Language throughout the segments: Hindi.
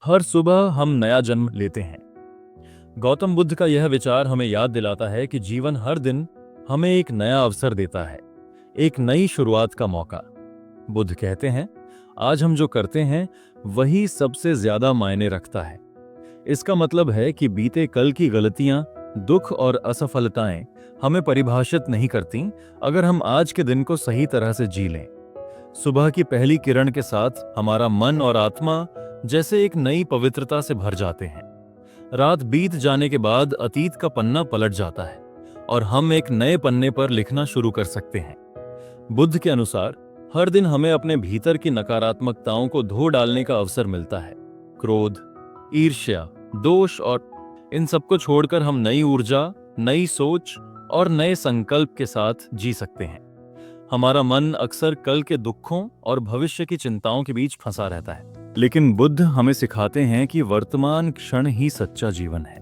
हर सुबह हम नया जन्म लेते हैं। गौतम बुद्ध का यह विचार हमें याद दिलाता है कि जीवन हर दिन हमें एक नया अवसर देता है, एक नई शुरुआत का मौका। बुद्ध कहते हैं, आज हम जो करते हैं वही सबसे ज्यादा मायने रखता है। इसका मतलब है कि बीते कल की गलतियां, दुख और असफलताएं हमें परिभाषित नहीं करती अगर हम आज के दिन को सही तरह से जी लें। सुबह की पहली किरण के साथ हमारा मन और आत्मा जैसे एक नई पवित्रता से भर जाते हैं। रात बीत जाने के बाद अतीत का पन्ना पलट जाता है और हम एक नए पन्ने पर लिखना शुरू कर सकते हैं। बुद्ध के अनुसार हर दिन हमें अपने भीतर की नकारात्मकताओं को धो डालने का अवसर मिलता है। क्रोध, ईर्ष्या, दोष और इन सबको छोड़कर हम नई ऊर्जा, नई सोच और नए संकल्प के साथ जी सकते हैं। हमारा मन अक्सर कल के दुखों और भविष्य की चिंताओं के बीच फंसा रहता है, लेकिन बुद्ध हमें सिखाते हैं कि वर्तमान क्षण ही सच्चा जीवन है।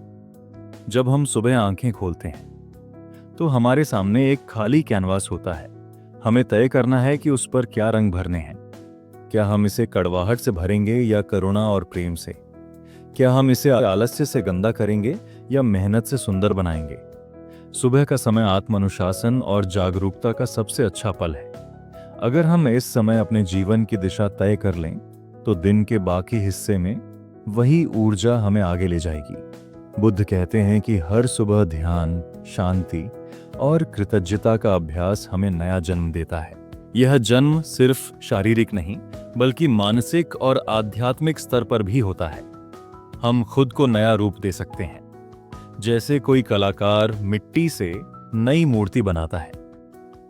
जब हम सुबह आंखें खोलते हैं तो हमारे सामने एक खाली कैनवास होता है। हमें तय करना है कि उस पर क्या रंग भरने हैं। क्या हम इसे कड़वाहट से भरेंगे या करुणा और प्रेम से? क्या हम इसे आलस्य से गंदा करेंगे या मेहनत से सुंदर बनाएंगे? सुबह का समय आत्म अनुशासन और जागरूकता का सबसे अच्छा पल है। अगर हम इस समय अपने जीवन की दिशा तय कर लें तो दिन के बाकी हिस्से में वही ऊर्जा हमें आगे ले जाएगी। बुद्ध कहते हैं कि हर सुबह ध्यान, शांति और कृतज्ञता का अभ्यास हमें नया जन्म देता है। यह जन्म सिर्फ शारीरिक नहीं बल्कि मानसिक और आध्यात्मिक स्तर पर भी होता है। हम खुद को नया रूप दे सकते हैं, जैसे कोई कलाकार मिट्टी से नई मूर्ति बनाता है।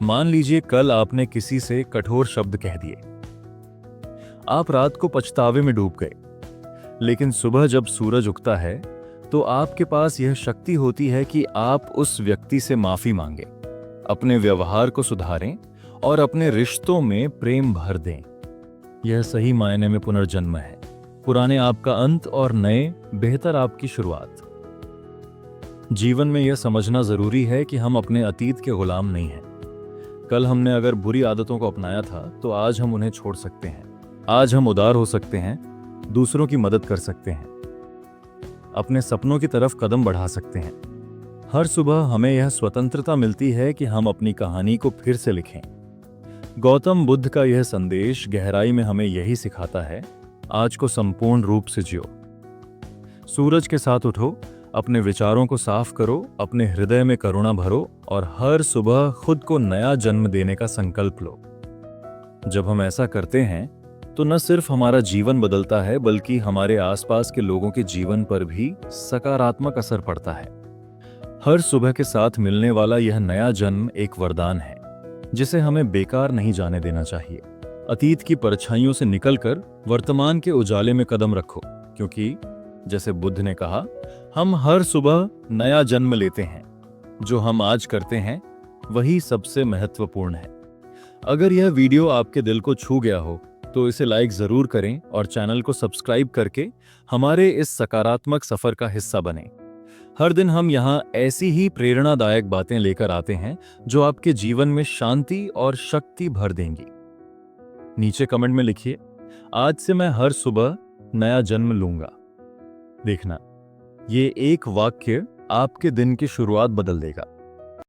मान लीजिए कल आपने किसी से कठोर शब्द कह दिए। आप रात को पछतावे में डूब गए, लेकिन सुबह जब सूरज उगता है तो आपके पास यह शक्ति होती है कि आप उस व्यक्ति से माफी मांगे, अपने व्यवहार को सुधारें और अपने रिश्तों में प्रेम भर दें। यह सही मायने में पुनर्जन्म है, पुराने आपका अंत और नए बेहतर आपकी शुरुआत। जीवन में यह समझना जरूरी है कि हम अपने अतीत के गुलाम नहीं हैं। कल हमने अगर बुरी आदतों को अपनाया था तो आज हम उन्हें छोड़ सकते हैं। आज हम उदार हो सकते हैं, दूसरों की मदद कर सकते हैं, अपने सपनों की तरफ कदम बढ़ा सकते हैं। हर सुबह हमें यह स्वतंत्रता मिलती है कि हम अपनी कहानी को फिर से लिखें। गौतम बुद्ध का यह संदेश गहराई में हमें यही सिखाता है, आज को संपूर्ण रूप से जियो। सूरज के साथ उठो, अपने विचारों को साफ करो, अपने हृदय में करुणा भरो और हर सुबह खुद को नया जन्म देने का संकल्प लो। जब हम ऐसा करते हैं तो न सिर्फ हमारा जीवन बदलता है बल्कि हमारे आसपास के लोगों के जीवन पर भी सकारात्मक असर पड़ता है। हर सुबह के साथ मिलने वाला यह नया जन्म एक वरदान है जिसे हमें बेकार नहीं जाने देना चाहिए। अतीत की परछाइयों से निकलकर वर्तमान के उजाले में कदम रखो, क्योंकि जैसे बुद्ध ने कहा, हम हर सुबह नया जन्म लेते हैं। जो हम आज करते हैं वही सबसे महत्वपूर्ण है। अगर यह वीडियो आपके दिल को छू गया हो तो इसे लाइक जरूर करें और चैनल को सब्सक्राइब करके हमारे इस सकारात्मक सफर का हिस्सा बनें। हर दिन हम यहाँ ऐसी ही प्रेरणादायक बातें लेकर आते हैं जो आपके जीवन में शांति और शक्ति भर देंगी। नीचे कमेंट में लिखिए, आज से मैं हर सुबह नया जन्म लूंगा। देखना, ये एक वाक्य आपके दिन की शुरुआत बदल देगा।